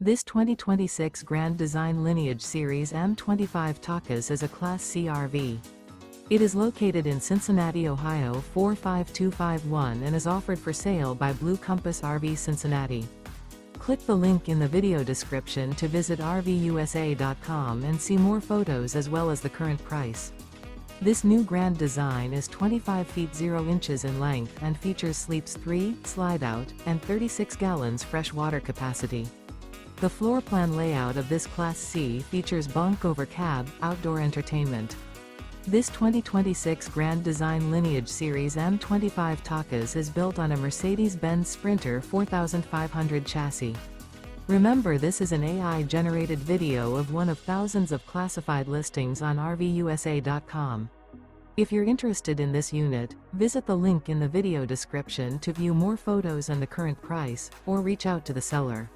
This 2026 Grand Design Lineage Series M25 Takas is a Class C RV. It is located in Cincinnati, Ohio 45251 and is offered for sale by Blue Compass RV Cincinnati. Click the link in the video description to visit RVUSA.com and see more photos as well as the current price. This new Grand Design is 25 feet 0 inches in length and features sleeps 3, slide-out, and 36 gallons fresh water capacity. The floor plan layout of this Class C features Bunk Over Cab, outdoor entertainment. This 2026 Grand Design Lineage Series M25 Takas is built on a Mercedes-Benz Sprinter 4500 chassis. Remember, this is an AI-generated video of one of thousands of classified listings on RVUSA.com. If you're interested in this unit, visit the link in the video description to view more photos and the current price, or reach out to the seller.